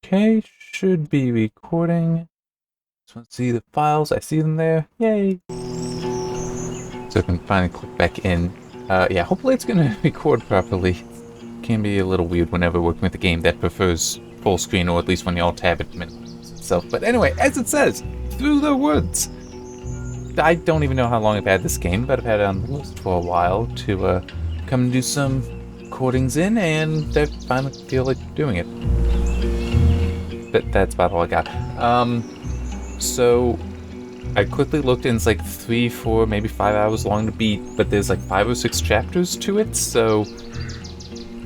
Okay, should be recording. Just want to see the files. I see them there. Yay! So I can finally click back in. Yeah, hopefully it's gonna record properly. Can be a little weird whenever working with a game that prefers full screen, or at least when you all tab it minimizes itself. But anyway, as it says, Through the Woods. I don't even know how long I've had this game, but I've had it on the list for a while to come and do some recordings in, and I finally feel like doing it. That's about all I got. So I quickly looked and it's like 3, 4, maybe 5 hours long to beat, but there's like 5 or 6 chapters to it, so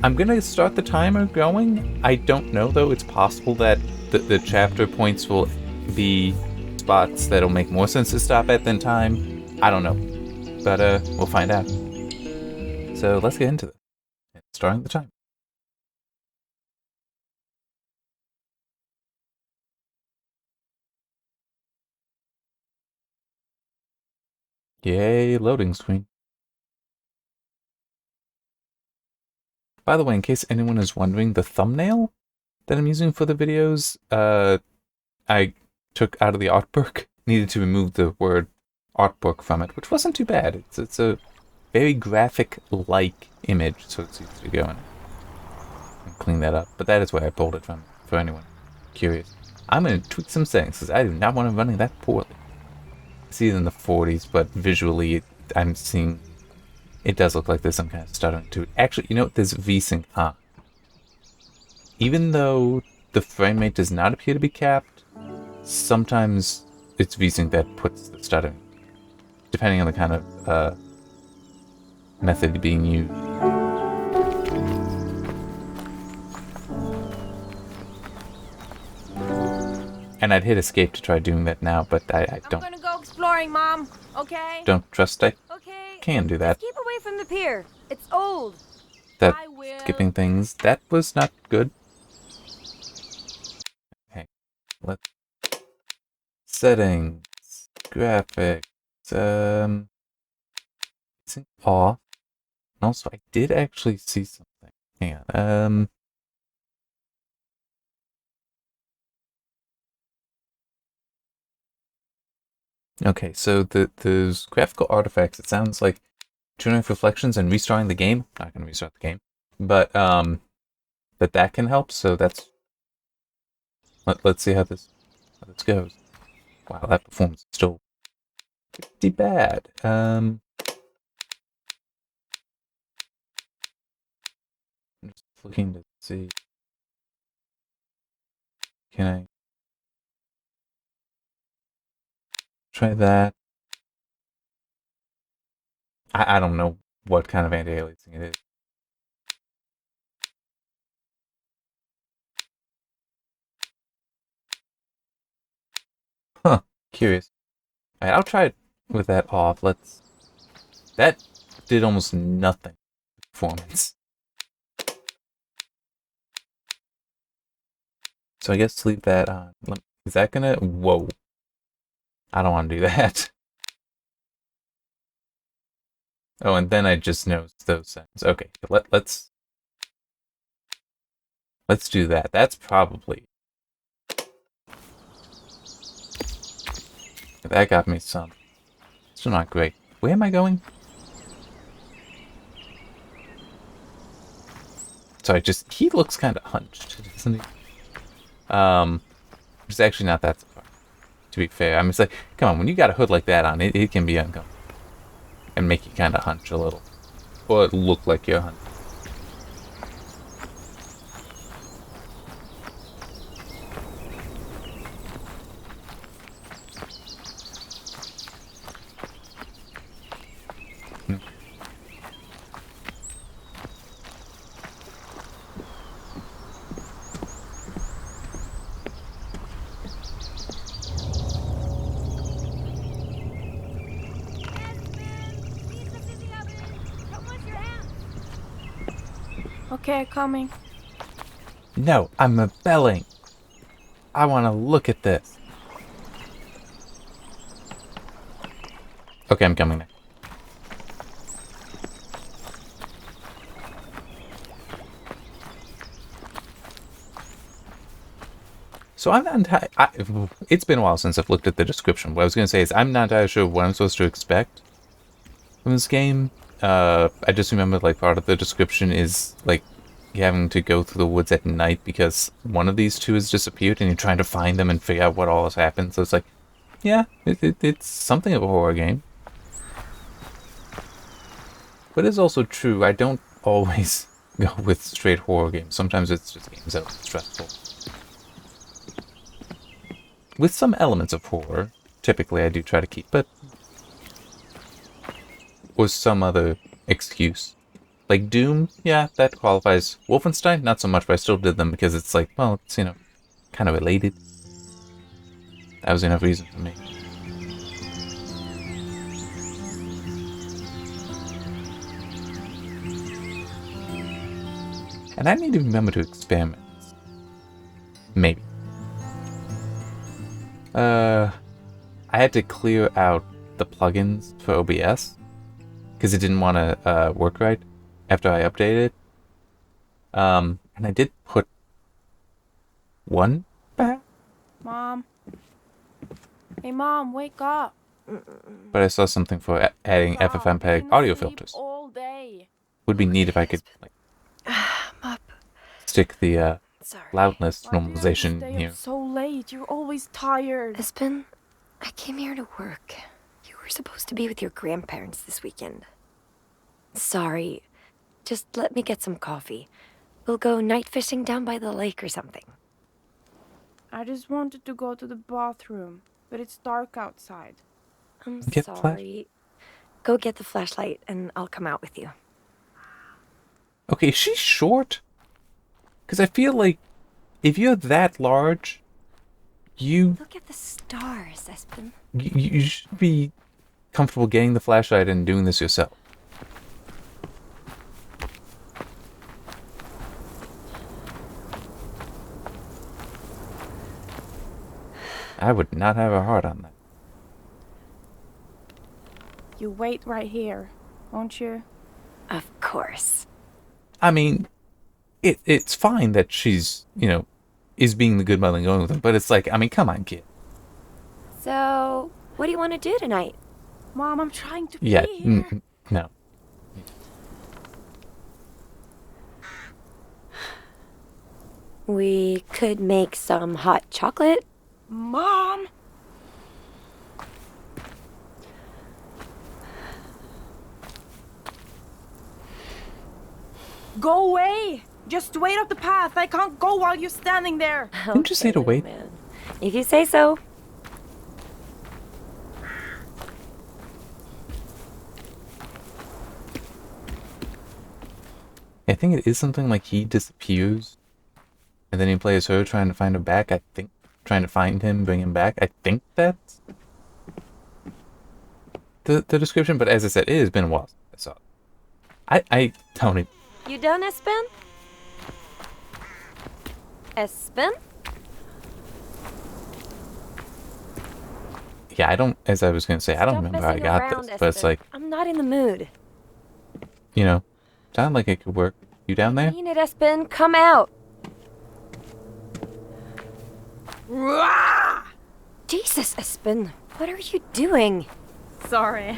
I'm gonna start the timer going. I don't know though, it's possible that the chapter points will be spots that'll make more sense to stop at than time. I don't know, but we'll find out. So let's get into it. Starting the time. Yay, loading screen. By the way, in case anyone is wondering, the thumbnail that I'm using for the videos, I took out of the art book. Needed to remove the word art book from it, which wasn't too bad. It's a very graphic-like image, so it's easy to go in and clean that up. But that is where I pulled it from, for anyone curious. I'm going to tweak some settings, because I do not want it running that poorly. I see it in the 40s, but visually, I'm seeing it does look like there's some kind of stuttering to it. Actually, you know what? There's VSync on. Even though the frame rate does not appear to be capped, sometimes it's VSync that puts the stuttering, depending on the kind of method being used. And I'd hit escape to try doing that now, but I don't. I'm gonna go exploring, Mom. Okay? Don't trust I Okay. can do that. Keep away from the pier. It's old. That I will. skipping things, that was not good. Okay, let's settings, graphics, it's off. Also, I did actually see something. Hang on. Okay, so those graphical artifacts, it sounds like tuning reflections and restarting the game. Not gonna restart the game, but that can help. So that's let's see how this goes. Wow, that performance is still pretty bad. I'm just looking to see. Can I try that? I don't know what kind of anti-aliasing it is. Huh, curious. Alright, I'll try it with that off. That did almost nothing performance. So I guess leave that on. Is that gonna... Whoa. I don't want to do that. Oh, and then I just noticed those settings. Okay, let's do that. That's probably... That got me some. Still not great. Where am I going? Sorry, just... He looks kind of hunched, doesn't he? It's actually not that far, to be fair. I mean, it's like, come on, when you got a hood like that on, it can be uncomfortable. And make you kind of hunch a little. Or it look like you're hunching. Okay, coming. No, I'm rebelling. I want to look at this. Okay, I'm coming now. So I'm not entirely... It's been a while since I've looked at the description. What I was going to say is I'm not entirely sure what I'm supposed to expect from this game. I just remember, like, part of the description is, like, you having to go through the woods at night because one of these two has disappeared and you're trying to find them and figure out what all has happened. So it's like, yeah, it's something of a horror game. But it's also true, I don't always go with straight horror games. Sometimes it's just games that are stressful. With some elements of horror, typically I do try to keep, but... or some other excuse. Like Doom, yeah, that qualifies. Wolfenstein, not so much, but I still did them because it's like, well, it's, you know, kind of related. That was enough reason for me. And I need to remember to experiment. Maybe. I had to clear out the plugins for OBS because it didn't want to work right after I updated. And I did put one back, Mom. Hey, Mom, wake up. but I saw something for adding Mom, FFmpeg been audio asleep filters. all day. Would be neat if I could like I'm up. stick the Sorry. loudness Why do you have to normalization stay here. up so late? You're always tired. Espen, I came here to work. You were supposed to be with your grandparents this weekend. Sorry. Just let me get some coffee. We'll go night fishing down by the lake or something. I just wanted to go to the bathroom, but it's dark outside. I'm Get the flash- sorry. Go get the flashlight and I'll come out with you. Okay, is she short? Because I feel like if you're that large, you Look at the stars, Espen. you should be comfortable getting the flashlight and doing this yourself. I would not have a heart on that. You wait right here, won't you? Of course. I mean, it's fine that she's, you know, is being the good mother and going with him, but it's like, I mean, come on, kid. So, what do you want to do tonight? Mom, I'm trying to Yeah, be here. no. We could make some hot chocolate. Mom! Go away! Just wait up the path. I can't go while you're standing there. Didn't you say to Okay, wait? man. If you say so. I think it is something like he disappears, and then he plays her trying to find him back. I think trying to find him, bring him back. I think that's the description. But as I said, it has been a while since I saw it. I don't even. You done, Espen? Espen? Yeah, I don't. As I was gonna say, I don't Stop remember how I messing got around, this, but it's Espen. like, I'm not in the mood. you know, sound like it could work. You down there? I mean it, Espen. Come out. Rah! Jesus, Espen. What are you doing? Sorry.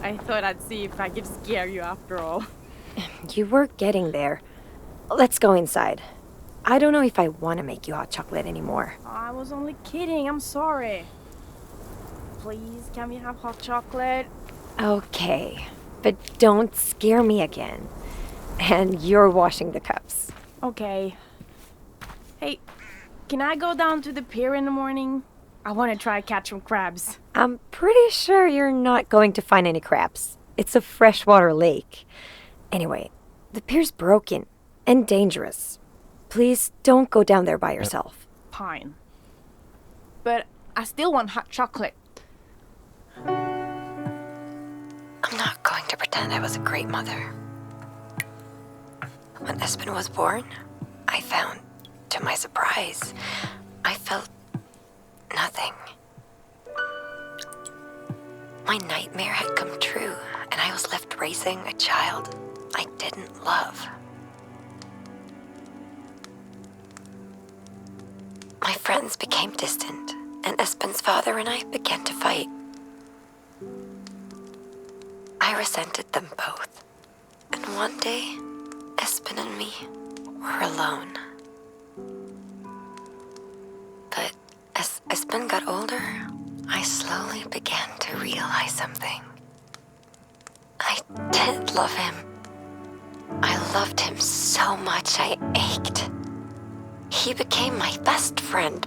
I thought I'd see if I could scare you after all. You were getting there. Let's go inside. I don't know if I want to make you hot chocolate anymore. I was only kidding. I'm sorry. Please, can we have hot chocolate? Okay, but don't scare me again. And you're washing the cups. Okay. Hey, can I go down to the pier in the morning? I want to try catch some crabs. I'm pretty sure you're not going to find any crabs. It's a freshwater lake. Anyway, the pier's broken and dangerous. Please don't go down there by yourself. Fine. But I still want hot chocolate. I'm not going to pretend I was a great mother. When Espen was born, I found, to my surprise, I felt nothing. My nightmare had come true, and I was left raising a child I didn't love. My friend friends became distant, and Espen's father and I began to fight. I resented them both. And one day, Espen and me were alone. But as Espen got older, I slowly began to realize something. I did love him. I loved him so much I ached. He became my best friend,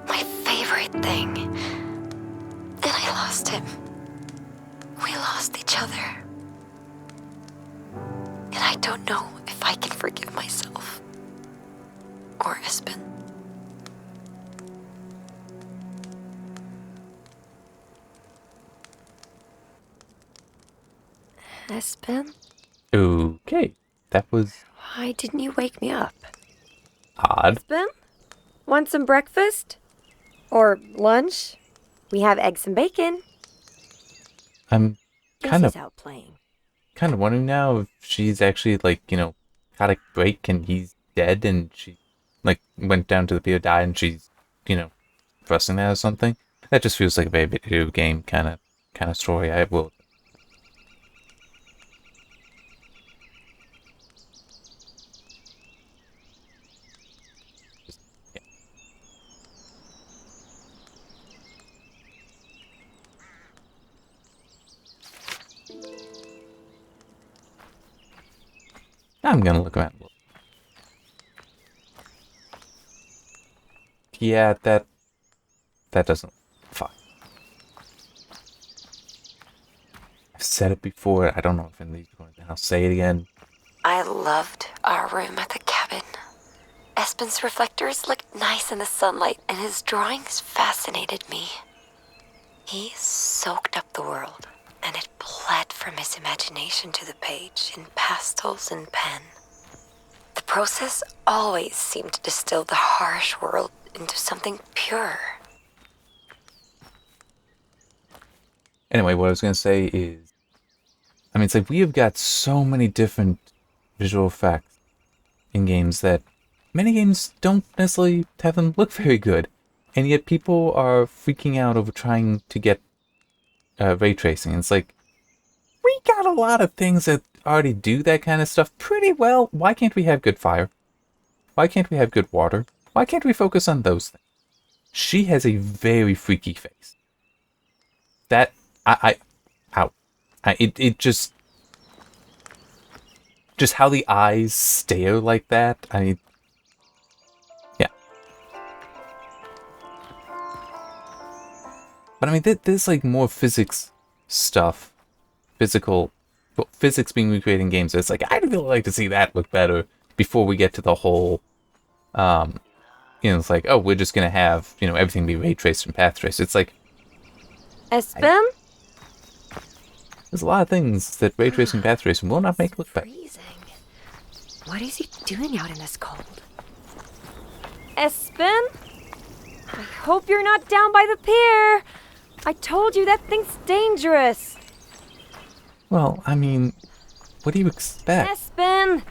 my favorite thing. And I lost him. We lost each other. And I don't know if I can forgive myself. Or Espen. Espen? Okay, that was Why didn't you wake me up? odd. Espen? Want some breakfast? Or lunch? We have eggs and bacon. I'm Guess kind he's of out playing. wondering now if she's actually like, had a break and he's dead and she like went down to the pier, died, and she's, trusting that or something. That just feels like a very video game kind of story. I will. I'm gonna look around a little. Yeah, that doesn't fine. I've said it before. I don't know if in these recordings, and I'll say it again. I loved our room at the cabin. Espen's reflectors looked nice in the sunlight, and his drawings fascinated me. He soaked up the world, and it bled from his imagination to the page in pastels and pen. The process always seemed to distill the harsh world into something pure. Anyway, what I was gonna say is, it's like we have got so many different visual effects in games that many games don't necessarily have them look very good, and yet people are freaking out over trying to get ray tracing. It's like, we got a lot of things that already do that kind of stuff pretty well. Why can't we have good fire? Why can't we have good water? Why can't we focus on those things? She has a very freaky face. That, it just how the eyes stare like that. Yeah. But there's like more physics stuff, physics being recreated in games. It's like, I'd really like to see that look better before we get to the whole, it's like, oh, we're just gonna have, everything be ray traced and path traced. It's like, Espen? there's a lot of things that ray tracing and path tracing will not make look better. Freezing. What is he doing out in this cold? Espen? I hope you're not down by the pier. I told you that thing's dangerous. Well, what do you expect? Espen!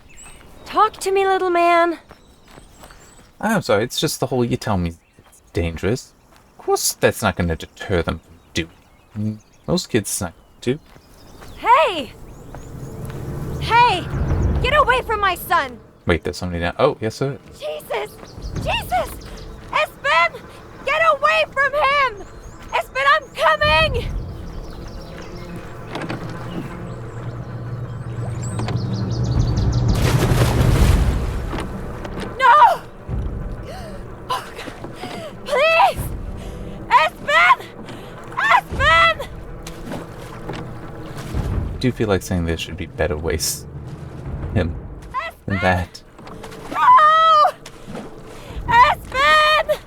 Talk to me, little man. I'm sorry, it's just the whole, you tell me it's dangerous. Of course that's not going to deter them from doing it. Most kids it's not going to. Hey! Hey! Get away from my son! Wait, there's somebody down. Oh, yes, sir. Jesus! Jesus! Espen! Get away from him! Espen, I'm coming! No! Oh, God. Please! Espen! Espen! I do feel like saying there should be better ways him than that. No! Espen!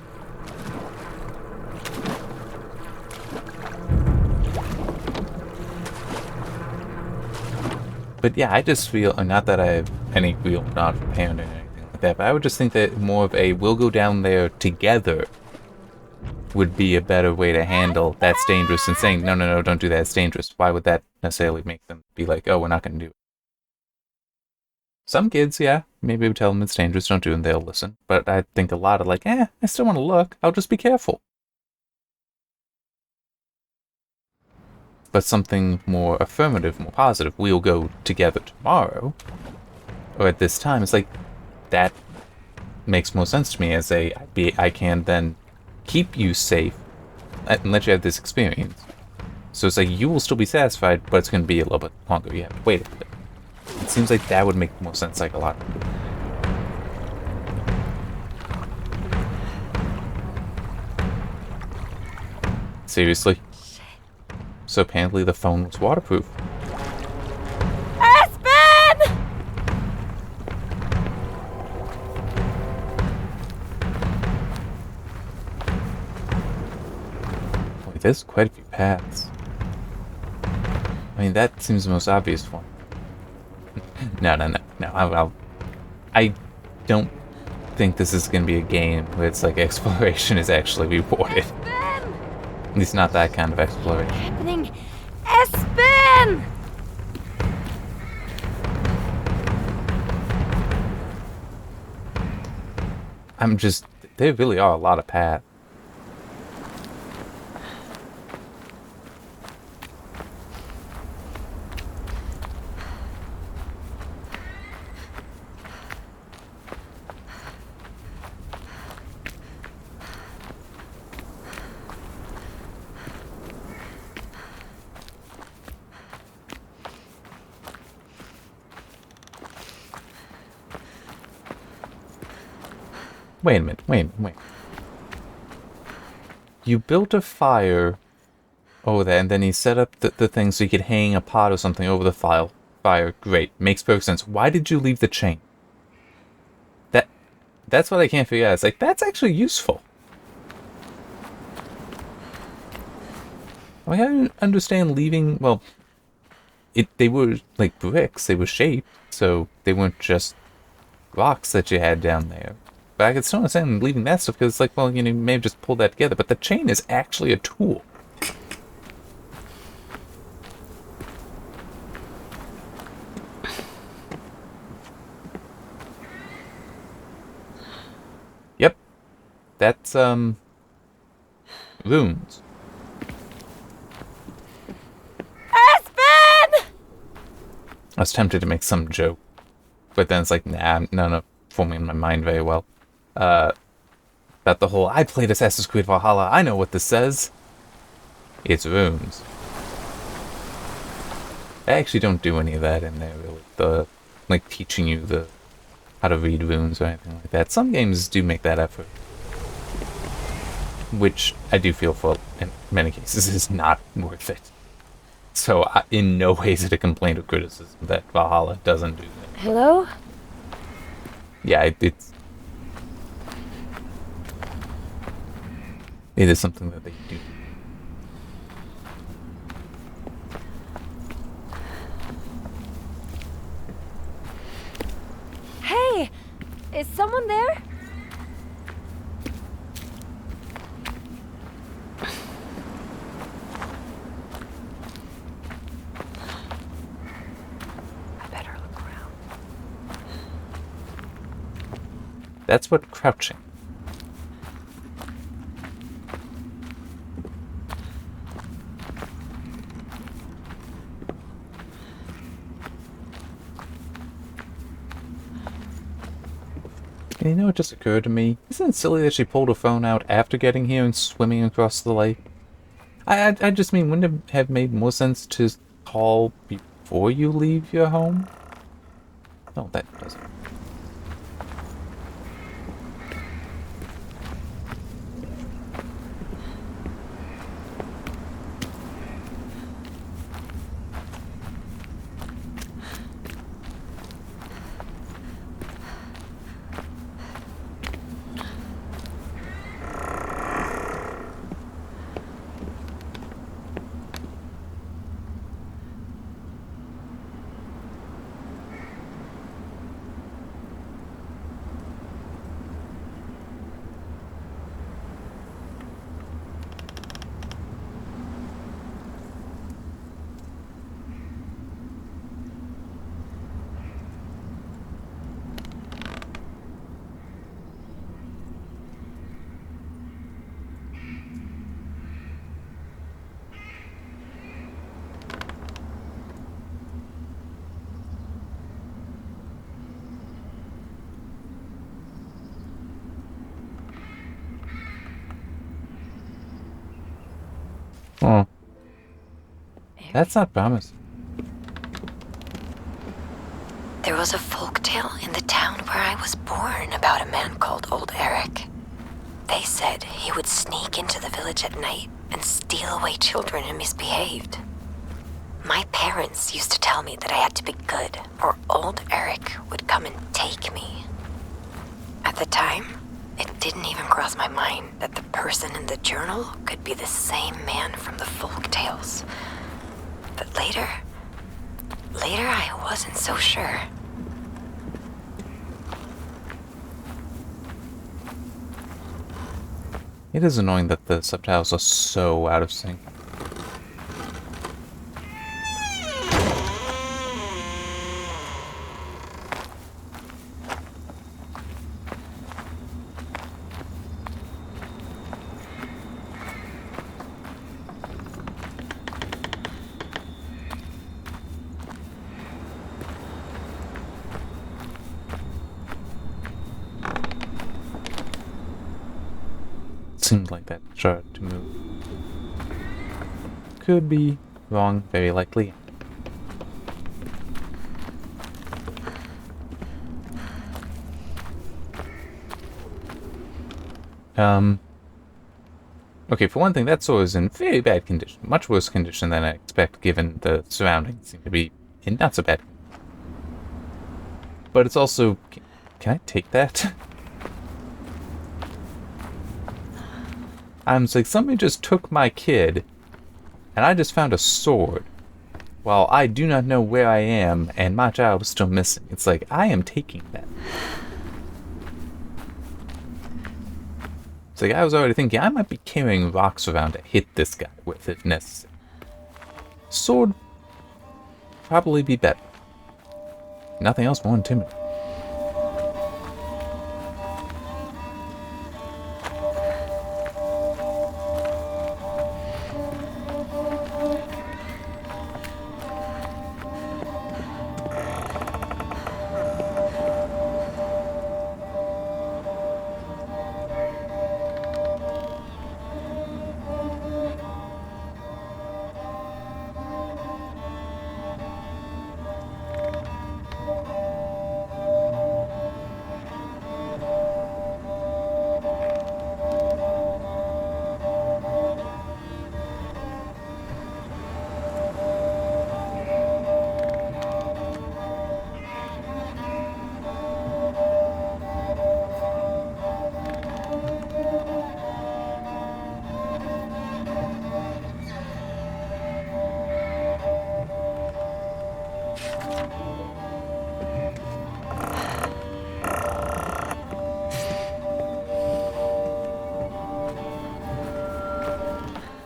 But yeah, I just feel, not that I have any real knowledge of parent or anything like that, but I would just think that more of a, we'll go down there together would be a better way to handle that's dangerous than saying, no, don't do that, it's dangerous. Why would that necessarily make them be like, oh, we're not going to do it? Some kids, yeah, maybe we tell them it's dangerous, don't do it, and they'll listen. But I think a lot are like, I still want to look. I'll just be careful. But something more affirmative, more positive, we'll go together tomorrow, or at this time, it's like, that makes more sense to me as I can then keep you safe and let you have this experience. So it's like, you will still be satisfied, but it's going to be a little bit longer. You have to wait a bit. It seems like that would make more sense psychologically. Seriously? So apparently the phone was waterproof. Aspen! Wait, there's quite a few paths. I mean, that seems the most obvious one. No. I don't think this is going to be a game where it's like exploration is actually rewarded. Aspen! At least not that kind of exploration. Happening. Aspen! There really are a lot of paths. Wait a minute. You built a fire over there, and then he set up the thing so you could hang a pot or something over the fire. Great. Makes perfect sense. Why did you leave the chain? That's what I can't figure out. It's like, that's actually useful. I don't understand leaving, well, they were like bricks, they were shaped, so they weren't just rocks that you had down there. But I could still understand leaving that stuff, because it's like, well, you may have just pulled that together, but the chain is actually a tool. Yep. That's, runes. Aspen! I was tempted to make some joke, but then it's like, nah, no, forming in my mind very well. About the whole, I played Assassin's Creed Valhalla, I know what this says. It's runes. I actually don't do any of that in there, really. Like, teaching you how to read runes or anything like that. Some games do make that effort. Which I do feel for, in many cases, is not worth it. So, in no way is it a complaint or criticism that Valhalla doesn't do that. Hello? Yeah, it is something that they do. Hey! Is someone there? I better look around. That's what crouching. And you know, it just occurred to me, isn't it silly that she pulled her phone out after getting here and swimming across the lake? I just mean, wouldn't it have made more sense to call before you leave your home? No, that doesn't. Oh. That's not promising. There was a folktale in the town where I was born about a man called Old Eric. They said he would sneak into the village at night and steal away children who misbehaved. My parents used to tell me that I had to be good, or Old Eric would come and take me. At the time, it didn't even cross my mind that the person in the journal could be the same man from the folk tales. But later I wasn't so sure. It is annoying that the subtitles are so out of sync. Seems like that started to move. Could be wrong, very likely. Okay, for one thing, that sword is in very bad condition. Much worse condition than I expect, given the surroundings seem to be in not so bad. But it's also... Can I take that? I'm like, somebody just took my kid, and I just found a sword, while I do not know where I am, and my child is still missing. It's like, I am taking that. It's like, I was already thinking, I might be carrying rocks around to hit this guy with if necessary. Sword, probably be better. Nothing else more intimidating.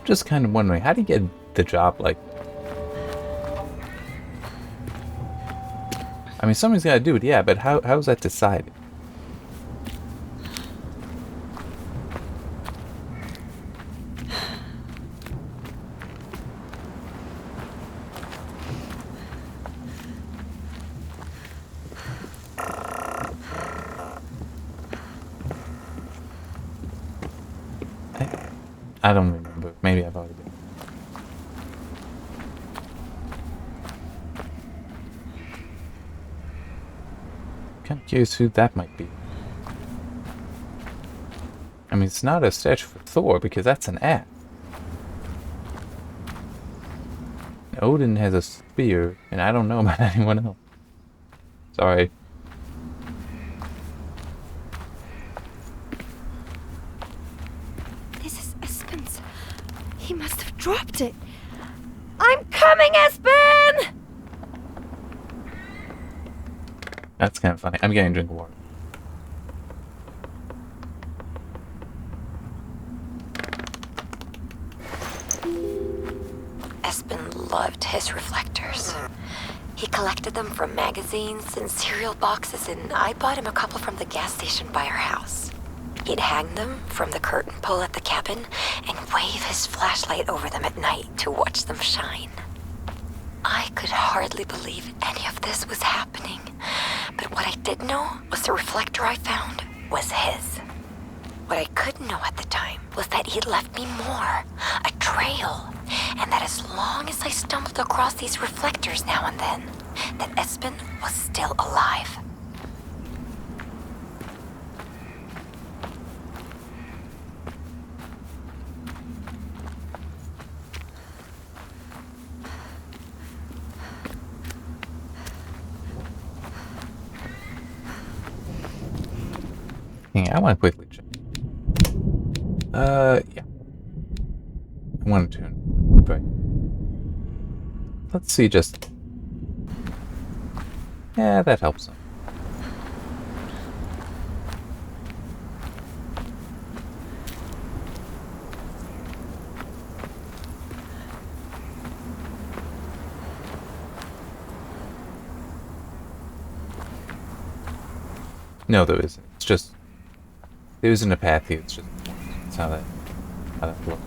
Just kind of wondering, how do you get the job like that? I mean, somebody's got to do it, yeah, but how's that decided? I don't remember. Maybe I've already been. Kind of curious who that might be. I mean, it's not a statue for Thor because that's an axe. Odin has a spear, and I don't know about anyone else. Sorry. He must have dropped it. I'm coming, Espen! That's kind of funny. I'm getting a drink of water. Espen loved his reflectors. He collected them from magazines and cereal boxes, and I bought him a couple from the gas station by our house. He'd hang them from the curtain pole at the cabin and wave his flashlight over them at night to watch them shine. I could hardly believe any of this was happening, but what I did know was the reflector I found was his. What I couldn't know at the time was that he'd left me more, a trail, And that as long as I stumbled across these reflectors now and then, that Espen was still alive. Yeah, I want to quickly check. Yeah. I want to tune. Right. Let's see just... Yeah, that helps them. No, there isn't. It's just... There isn't a path here, it's just... That's how that looks.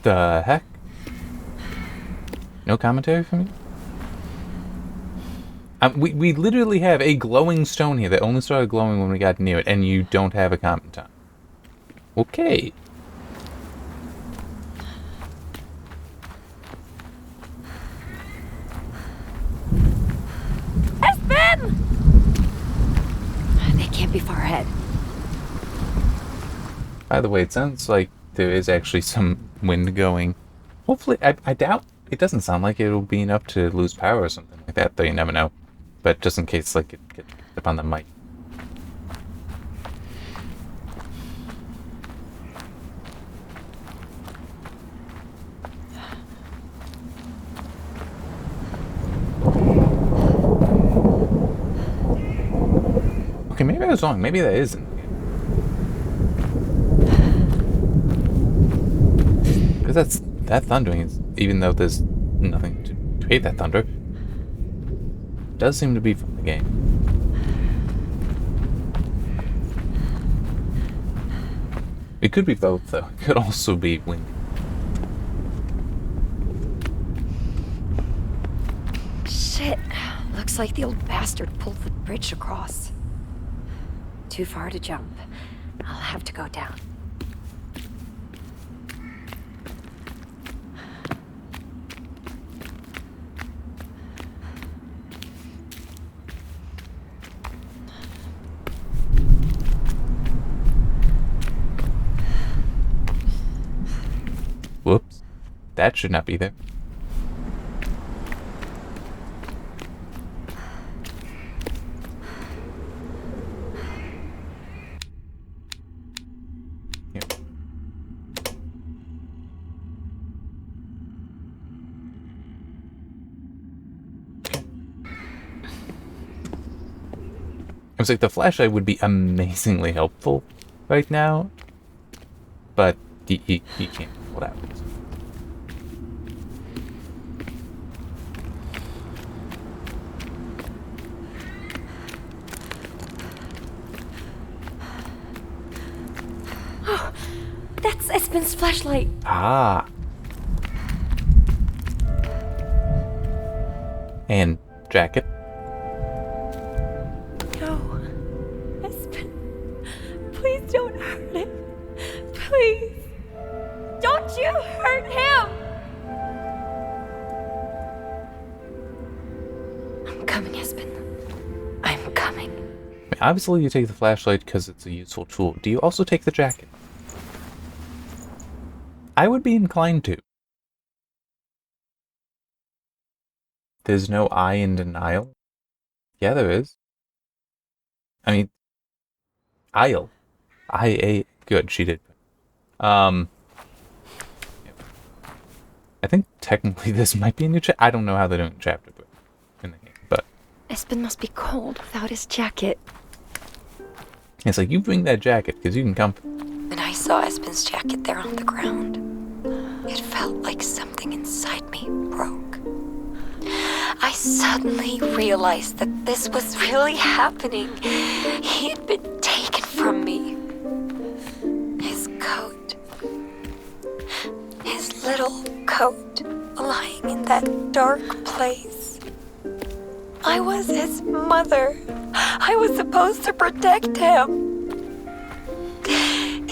The heck? No commentary from you? We literally have a glowing stone here that only started glowing when we got near it, and you don't have a comment on. Okay. Espen! They can't be far ahead. By the way, it sounds like there is actually some wind going. Hopefully, I doubt, it doesn't sound like it'll be enough to lose power or something like that, though you never know. But just in case, like, it gets up on the mic. Okay, maybe I was wrong. Maybe that isn't. Because that thundering is, even though there's nothing to create that thunder, does seem to be from the game. It could be both, though. It could also be windy. Shit. Looks like the old bastard pulled the bridge across. Too far to jump. I'll have to go down. Whoops. That should not be there. Here. I was like, the flashlight would be amazingly helpful right now, but he can't pull it out. Oh, that's Espen's flashlight. Ah. And jacket. No. Espen. Please don't hurt him. Please. Don't you hurt him! I'm coming, Espen. I'm coming. Obviously, you take the flashlight because it's a useful tool. Do you also take the jacket? I would be inclined to. There's no I in denial? Yeah, there is. I mean, I'll. I-A. Good, she did. I think technically this might be a new chapter. I don't know how they're doing chapter in the game, but... Espen must be cold without his jacket. It's like, you bring that jacket, because you can comfort. When I saw Espen's jacket there on the ground, it felt like something inside me broke. I suddenly realized that this was really happening. He had been taken from me. His coat. His little coat lying in that dark place. I was his mother. I was supposed to protect him.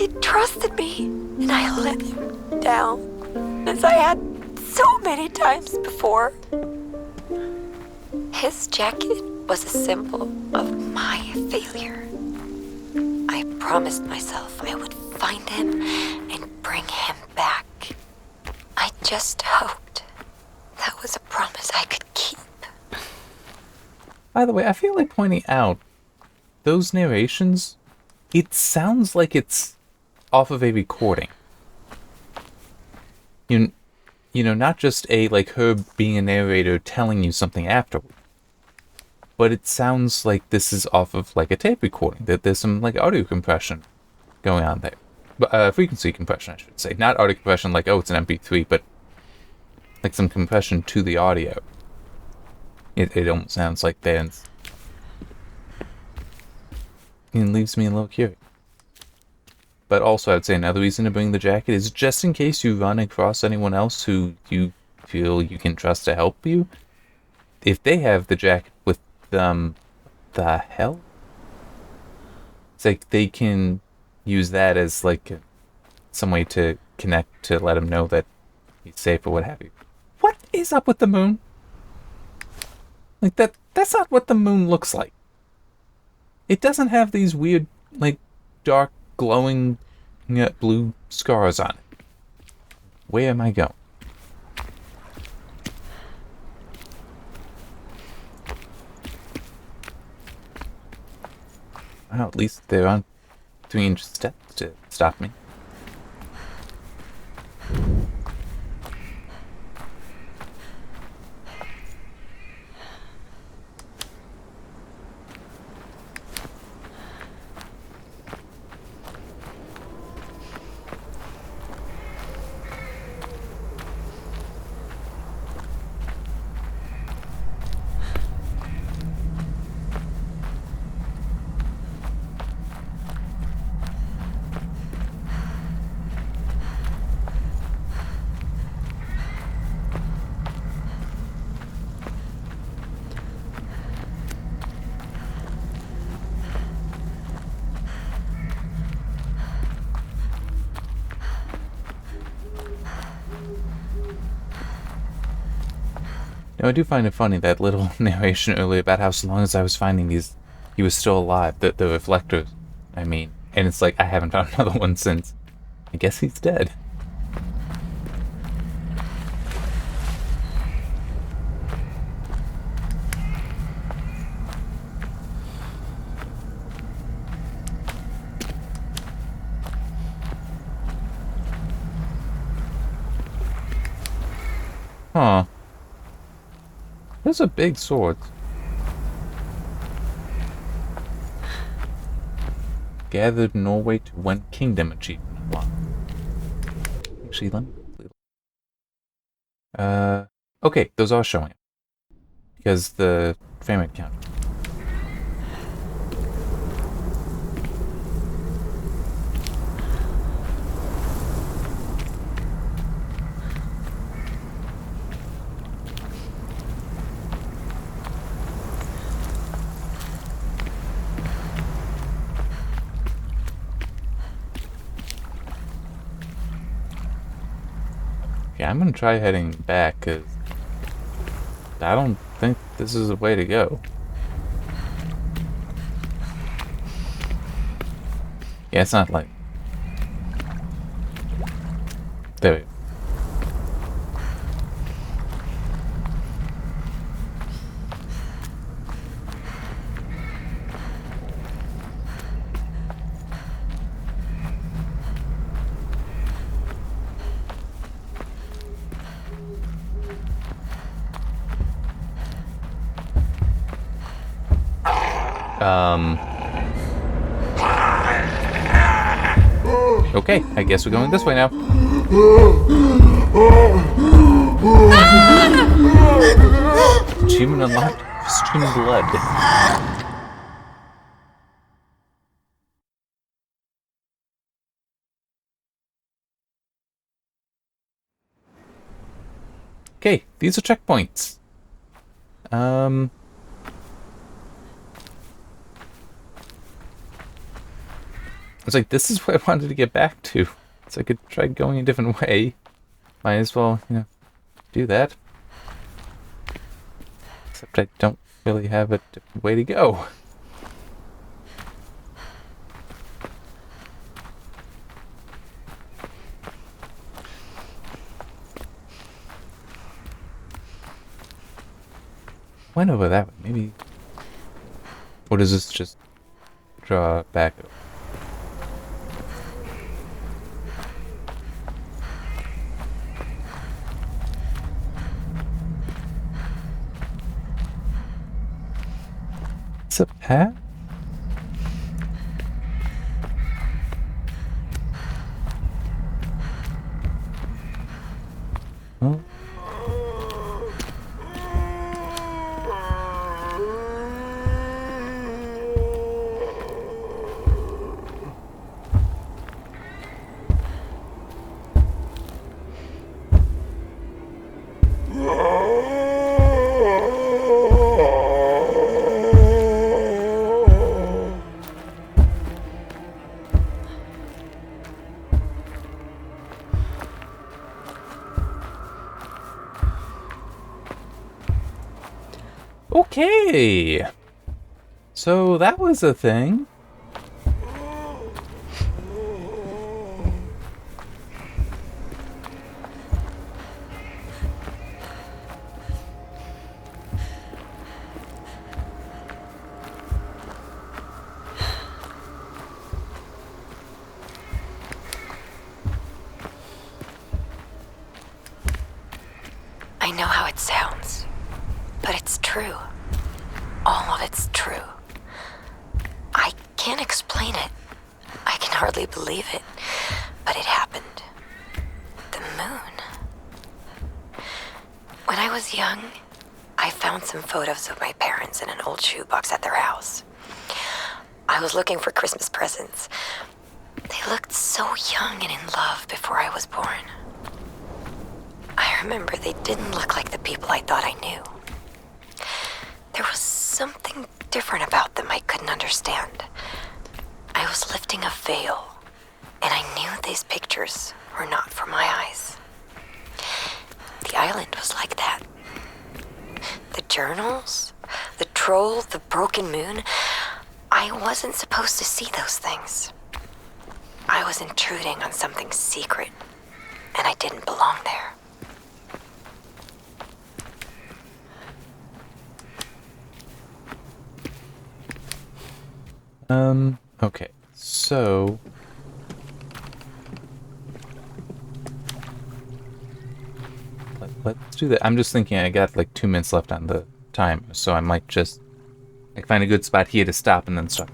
He trusted me, and I let him down, as I had so many times before. His jacket was a symbol of my failure. I promised myself I would find him and bring him back. I just hoped that was a promise I could keep. By the way, I feel like pointing out those narrations, it sounds like it's off of a recording. You know, not just a, like, her being a narrator telling you something afterward. But it sounds like this is off of, like, a tape recording. That there's some, like, audio compression going on there. But, frequency compression, I should say. Not audio compression like, oh, it's an MP3, but, like, some compression to the audio. It almost sounds like that. It leaves me a little curious. But also, I'd say another reason to bring the jacket is just in case you run across anyone else who you feel you can trust to help you. If they have the jacket with them, the hell? It's like they can use that as like some way to connect to let him know that he's safe or what have you. What is up with the moon? Like that's not what the moon looks like. It doesn't have these weird, like, dark, glowing, blue scars on it. Where am I going? Well, at least there aren't 3-inch steps to stop me. Now, I do find it funny, that little narration earlier about how so long as I was finding these, he was still alive, the reflectors, I mean. And it's like, I haven't found another one since. I guess he's dead. Huh. Those are big swords. Gathered Norway to one kingdom achievement unlocked. Actually, let me okay, those are showing. Because the frame rate count. Yeah, I'm gonna try heading back, because I don't think this is the way to go. Yeah, it's not like... There we go. Okay, I guess we're going this way now. Achievement unlocked. Stream blood. Okay, these are checkpoints. was like, this is what I wanted to get back to. So I could try going a different way. Might as well, do that. Except I don't really have a different way to go. Went over that way, maybe. Or does this just draw back? It's a path? Oh. Okay. So that was a thing. I know how it sounds, but it's true. All of it's true. I can't explain it. I can hardly believe it, but it happened. The moon. When I was young, I found some photos of my parents in an old shoebox at their house. I was looking for Christmas presents. They looked so young and in love before I was born. I remember they didn't look like the people I thought I knew. There was something different about them I couldn't understand. I was lifting a veil, and I knew these pictures were not for my eyes. The island was like that. The journals, the troll, the broken moon. I wasn't supposed to see those things. I was intruding on something secret, and I didn't belong there. Okay, so let's do that. I'm just thinking I got like 2 minutes left on the timer, so I might just find a good spot here to stop and then start.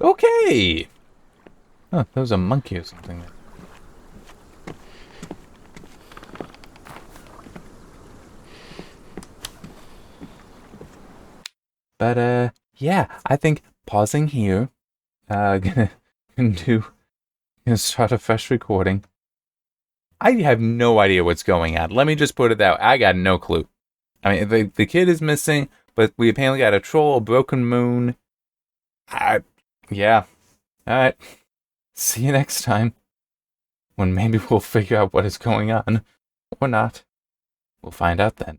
Okay. Oh, that was a monkey or something. But yeah, I think pausing here. Gonna start a fresh recording. I have no idea what's going on. Let me just put it out. I got no clue. I mean, the kid is missing, but we apparently got a troll, a broken moon. Yeah. Alright. See you next time. When maybe we'll figure out what is going on. Or not. We'll find out then.